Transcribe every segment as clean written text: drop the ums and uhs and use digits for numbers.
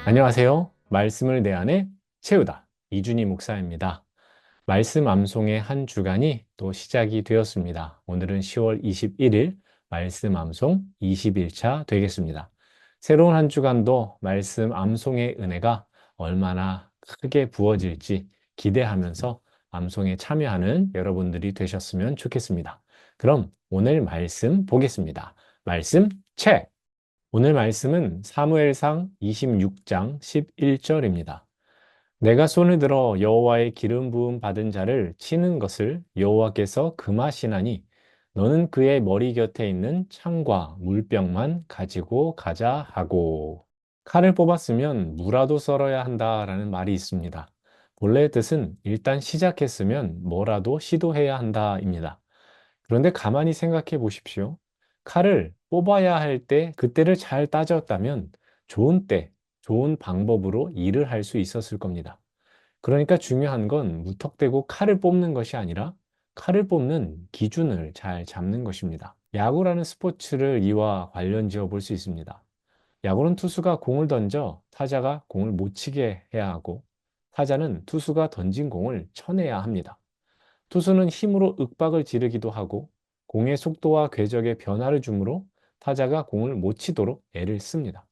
안녕하세요. 말씀을 내 안에 채우다. 이준희 목사입니다. 말씀 암송의 한 주간이 또 시작이 되었습니다. 오늘은 10월 21일 말씀 암송 21차 되겠습니다. 새로운 한 주간도 말씀 암송의 은혜가 얼마나 크게 부어질지 기대하면서 암송에 참여하는 여러분들이 되셨으면 좋겠습니다. 그럼 오늘 말씀 보겠습니다. 말씀 책! 오늘 말씀은 사무엘상 26장 11절입니다. 내가 손을 들어 여호와의 기름 부음 받은 자를 치는 것을 여호와께서 금하시나니 너는 그의 머리 곁에 있는 창과 물병만 가지고 가자 하고. 칼을 뽑았으면 무라도 썰어야 한다라는 말이 있습니다. 본래의 뜻은 일단 시작했으면 뭐라도 시도해야 한다입니다. 그런데 가만히 생각해 보십시오. 칼을 뽑아야 할 때 그때를 잘 따졌다면 좋은 때, 좋은 방법으로 일을 할 수 있었을 겁니다. 그러니까 중요한 건 무턱대고 칼을 뽑는 것이 아니라 칼을 뽑는 기준을 잘 잡는 것입니다. 야구라는 스포츠를 이와 관련 지어 볼 수 있습니다. 야구는 투수가 공을 던져 타자가 공을 못 치게 해야 하고, 타자는 투수가 던진 공을 쳐내야 합니다. 투수는 힘으로 윽박을 지르기도 하고 공의 속도와 궤적에 변화를 주므로 타자가 공을 못 치도록 애를 씁니다.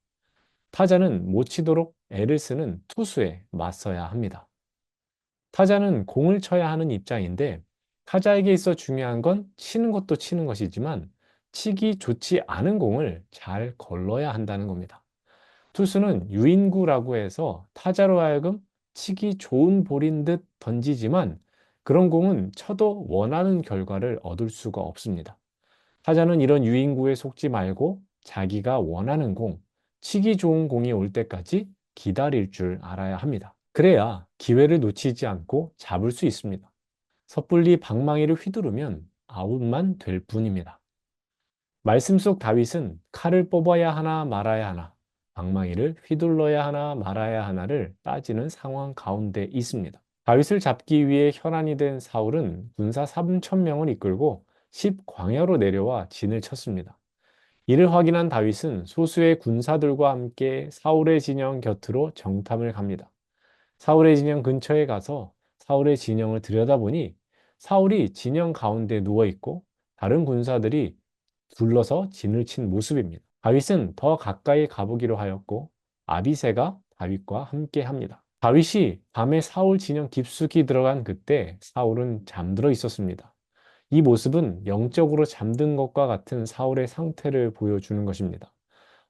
타자는 못 치도록 애를 쓰는 투수에 맞서야 합니다. 타자는 공을 쳐야 하는 입장인데, 타자에게 있어 중요한 건 치는 것도 치는 것이지만 치기 좋지 않은 공을 잘 걸러야 한다는 겁니다. 투수는 유인구라고 해서 타자로 하여금 치기 좋은 볼인 듯 던지지만 그런 공은 쳐도 원하는 결과를 얻을 수가 없습니다. 타자는 이런 유인구에 속지 말고 자기가 원하는 공, 치기 좋은 공이 올 때까지 기다릴 줄 알아야 합니다. 그래야 기회를 놓치지 않고 잡을 수 있습니다. 섣불리 방망이를 휘두르면 아웃만 될 뿐입니다. 말씀 속 다윗은 칼을 뽑아야 하나 말아야 하나, 방망이를 휘둘러야 하나 말아야 하나를 따지는 상황 가운데 있습니다. 다윗을 잡기 위해 혈안이 된 사울은 군사 3천 명을 이끌고 10광야로 내려와 진을 쳤습니다. 이를 확인한 다윗은 소수의 군사들과 함께 사울의 진영 곁으로 정탐을 갑니다. 사울의 진영 근처에 가서 사울의 진영을 들여다보니 사울이 진영 가운데 누워 있고 다른 군사들이 둘러서 진을 친 모습입니다. 다윗은 더 가까이 가보기로 하였고 아비새가 다윗과 함께 합니다. 다윗이 밤에 사울 진영 깊숙이 들어간 그때 사울은 잠들어 있었습니다. 이 모습은 영적으로 잠든 것과 같은 사울의 상태를 보여주는 것입니다.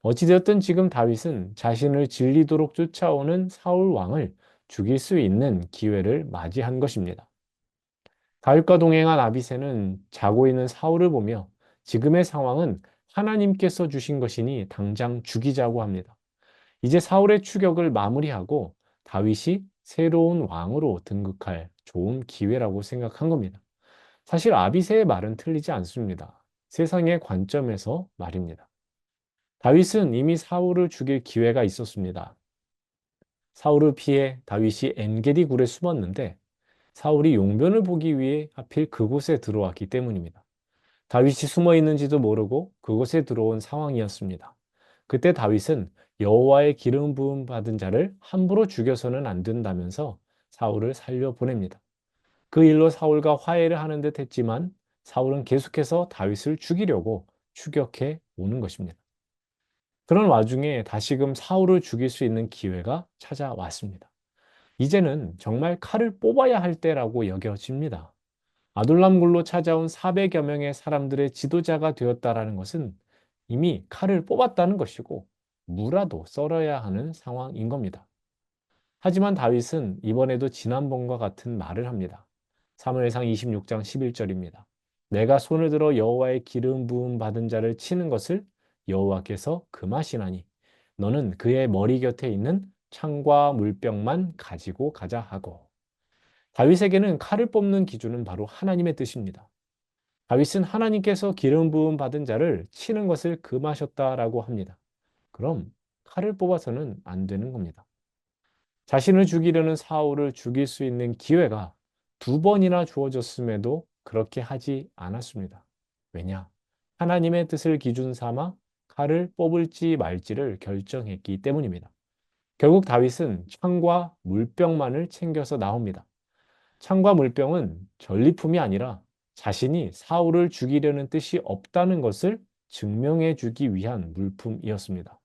어찌되었든 지금 다윗은 자신을 질리도록 쫓아오는 사울 왕을 죽일 수 있는 기회를 맞이한 것입니다. 다윗과 동행한 아비새는 자고 있는 사울을 보며 지금의 상황은 하나님께서 주신 것이니 당장 죽이자고 합니다. 이제 사울의 추격을 마무리하고 다윗이 새로운 왕으로 등극할 좋은 기회라고 생각한 겁니다. 사실 아비새의 말은 틀리지 않습니다. 세상의 관점에서 말입니다. 다윗은 이미 사울을 죽일 기회가 있었습니다. 사울을 피해 다윗이 엔게디 굴에 숨었는데 사울이 용변을 보기 위해 하필 그곳에 들어왔기 때문입니다. 다윗이 숨어 있는지도 모르고 그곳에 들어온 상황이었습니다. 그때 다윗은 여호와의 기름 부음 받은 자를 함부로 죽여서는 안 된다면서 사울을 살려보냅니다. 그 일로 사울과 화해를 하는 듯 했지만 사울은 계속해서 다윗을 죽이려고 추격해 오는 것입니다. 그런 와중에 다시금 사울을 죽일 수 있는 기회가 찾아왔습니다. 이제는 정말 칼을 뽑아야 할 때라고 여겨집니다. 아둘람굴로 찾아온 400여 명의 사람들의 지도자가 되었다라는 것은 이미 칼을 뽑았다는 것이고 무라도 썰어야 하는 상황인 겁니다. 하지만 다윗은 이번에도 지난번과 같은 말을 합니다. 사무엘상 26장 11절입니다. 내가 손을 들어 여호와의 기름 부음 받은 자를 치는 것을 여호와께서 금하시나니 너는 그의 머리 곁에 있는 창과 물병만 가지고 가자 하고. 다윗에게는 칼을 뽑는 기준은 바로 하나님의 뜻입니다. 다윗은 하나님께서 기름 부음 받은 자를 치는 것을 금하셨다라고 합니다. 그럼 칼을 뽑아서는 안 되는 겁니다. 자신을 죽이려는 사울을 죽일 수 있는 기회가 두 번이나 주어졌음에도 그렇게 하지 않았습니다. 왜냐? 하나님의 뜻을 기준 삼아 칼을 뽑을지 말지를 결정했기 때문입니다. 결국 다윗은 창과 물병만을 챙겨서 나옵니다. 창과 물병은 전리품이 아니라 자신이 사울을 죽이려는 뜻이 없다는 것을 증명해 주기 위한 물품이었습니다.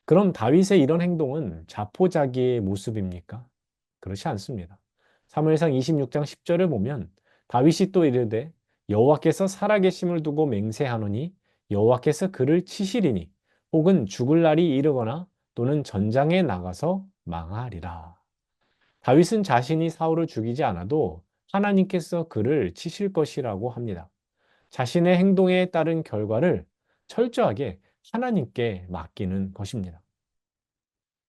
그럼 다윗의 이런 행동은 자포자기의 모습입니까? 그렇지 않습니다. 사무엘상 26장 10절을 보면 다윗이 또 이르되 여호와께서 살아계심을 두고 맹세하노니 여호와께서 그를 치시리니 혹은 죽을 날이 이르거나 또는 전장에 나가서 망하리라. 다윗은 자신이 사울을 죽이지 않아도 하나님께서 그를 치실 것이라고 합니다. 자신의 행동에 따른 결과를 철저하게 하나님께 맡기는 것입니다.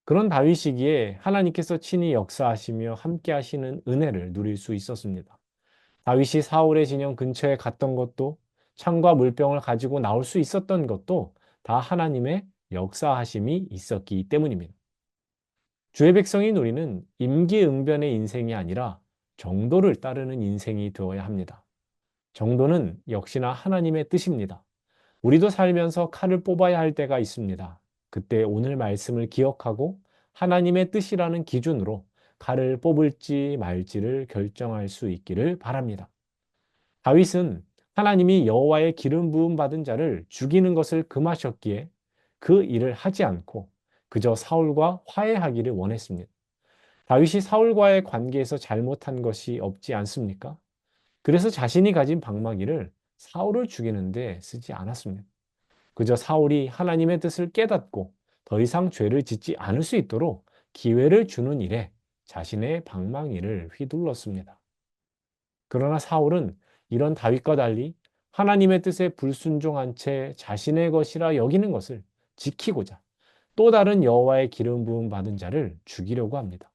그런 다윗이기에 하나님께서 친히 역사하시며 함께 하시는 은혜를 누릴 수 있었습니다. 다윗이 사울의 진영 근처에 갔던 것도 창과 물병을 가지고 나올 수 있었던 것도 다 하나님의 역사하심이 있었기 때문입니다. 주의 백성인 우리는 임기응변의 인생이 아니라 정도를 따르는 인생이 되어야 합니다. 정도는 역시나 하나님의 뜻입니다. 우리도 살면서 칼을 뽑아야 할 때가 있습니다. 그때 오늘 말씀을 기억하고 하나님의 뜻이라는 기준으로 칼을 뽑을지 말지를 결정할 수 있기를 바랍니다. 다윗은 하나님이 여호와의 기름 부음 받은 자를 죽이는 것을 금하셨기에 그 일을 하지 않고 그저 사울과 화해하기를 원했습니다. 다윗이 사울과의 관계에서 잘못한 것이 없지 않습니까? 그래서 자신이 가진 방망이를 사울을 죽이는데 쓰지 않았습니다. 그저 사울이 하나님의 뜻을 깨닫고 더 이상 죄를 짓지 않을 수 있도록 기회를 주는 일에 자신의 방망이를 휘둘렀습니다. 그러나 사울은 이런 다윗과 달리 하나님의 뜻에 불순종한 채 자신의 것이라 여기는 것을 지키고자 또 다른 여호와의 기름 부음 받은 자를 죽이려고 합니다.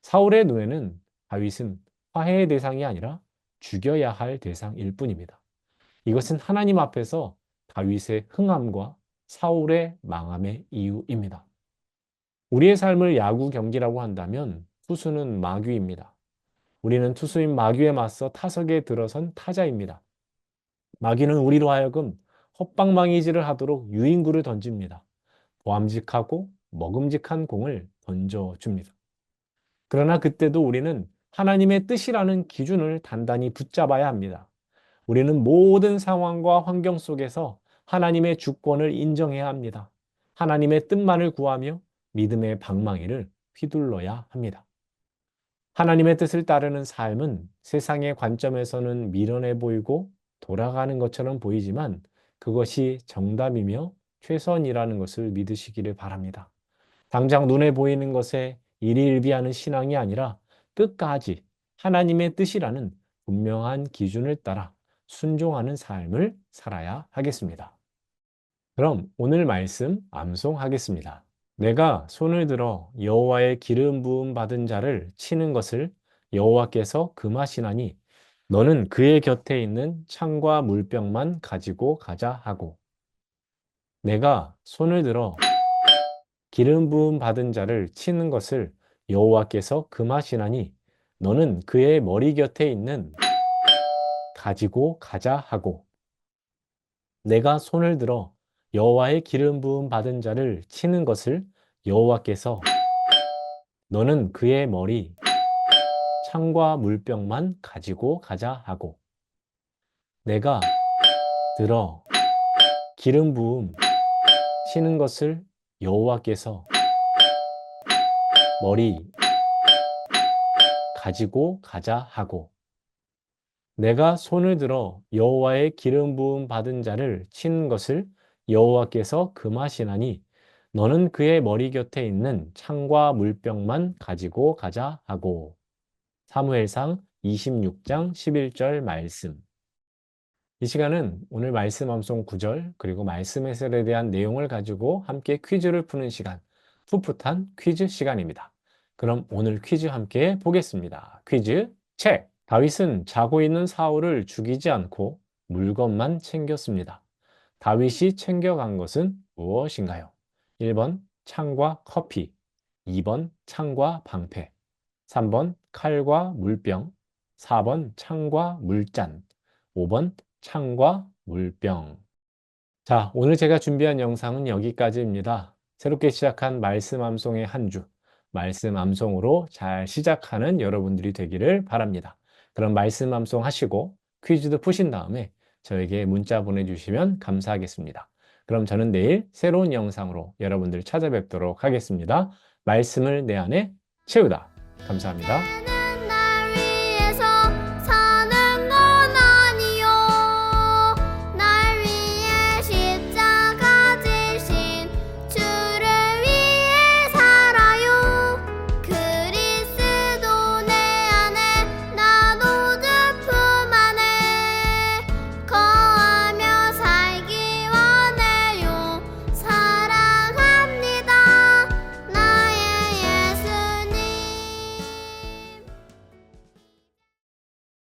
사울의 눈에는 다윗은 화해의 대상이 아니라 죽여야 할 대상일 뿐입니다. 이것은 하나님 앞에서 다윗의 흥함과 사울의 망함의 이유입니다. 우리의 삶을 야구 경기라고 한다면 투수는 마귀입니다. 우리는 투수인 마귀에 맞서 타석에 들어선 타자입니다. 마귀는 우리로 하여금 헛방망이질을 하도록 유인구를 던집니다. 보암직하고 먹음직한 공을 던져줍니다. 그러나 그때도 우리는 하나님의 뜻이라는 기준을 단단히 붙잡아야 합니다. 우리는 모든 상황과 환경 속에서 하나님의 주권을 인정해야 합니다. 하나님의 뜻만을 구하며 믿음의 방망이를 휘둘러야 합니다. 하나님의 뜻을 따르는 삶은 세상의 관점에서는 미련해 보이고 돌아가는 것처럼 보이지만 그것이 정답이며 최선이라는 것을 믿으시기를 바랍니다. 당장 눈에 보이는 것에 일희일비하는 신앙이 아니라 끝까지 하나님의 뜻이라는 분명한 기준을 따라 순종하는 삶을 살아야 하겠습니다. 그럼 오늘 말씀 암송하겠습니다. 내가 손을 들어 여호와의 기름 부음 받은 자를 치는 것을 여호와께서 금하시나니 너는 그의 곁에 있는 창과 물병만 가지고 가자 하고 내가 손을 들어 기름 부음 받은 자를 치는 것을 여호와께서 금하시나니 너는 그의 머리 곁에 있는 가지고 가자 하고 내가 손을 들어 여호와의 기름 부음 받은 자를 치는 것을 여호와께서 너는 그의 머리 창과 물병만 가지고 가자 하고 내가 들어 기름 부음 치는 것을 여호와께서 머리 가지고 가자 하고 내가 손을 들어 여호와의 기름 부음 받은 자를 치는 것을 여호와께서 금하시나니 너는 그의 머리 곁에 있는 창과 물병만 가지고 가자 하고 사무엘상 26장 11절 말씀. 이 시간은 오늘 말씀 암송 9절 그리고 말씀 해설에 대한 내용을 가지고 함께 퀴즈를 푸는 시간, 풋풋한 퀴즈 시간입니다. 그럼 오늘 퀴즈 함께 보겠습니다. 퀴즈 책! 다윗은 자고 있는 사울을 죽이지 않고 물건만 챙겼습니다. 다윗이 챙겨간 것은 무엇인가요? 1번 창과 커피, 2번 창과 방패, 3번 칼과 물병, 4번 창과 물잔, 5번 창과 물병. 자, 오늘 제가 준비한 영상은 여기까지입니다. 새롭게 시작한 말씀 암송의 한 주, 말씀 암송으로 잘 시작하는 여러분들이 되기를 바랍니다. 그럼 말씀 암송 하시고 퀴즈도 푸신 다음에 저에게 문자 보내주시면 감사하겠습니다. 그럼 저는 내일 새로운 영상으로 여러분들 찾아뵙도록 하겠습니다. 말씀을 내 안에 채우다. 감사합니다.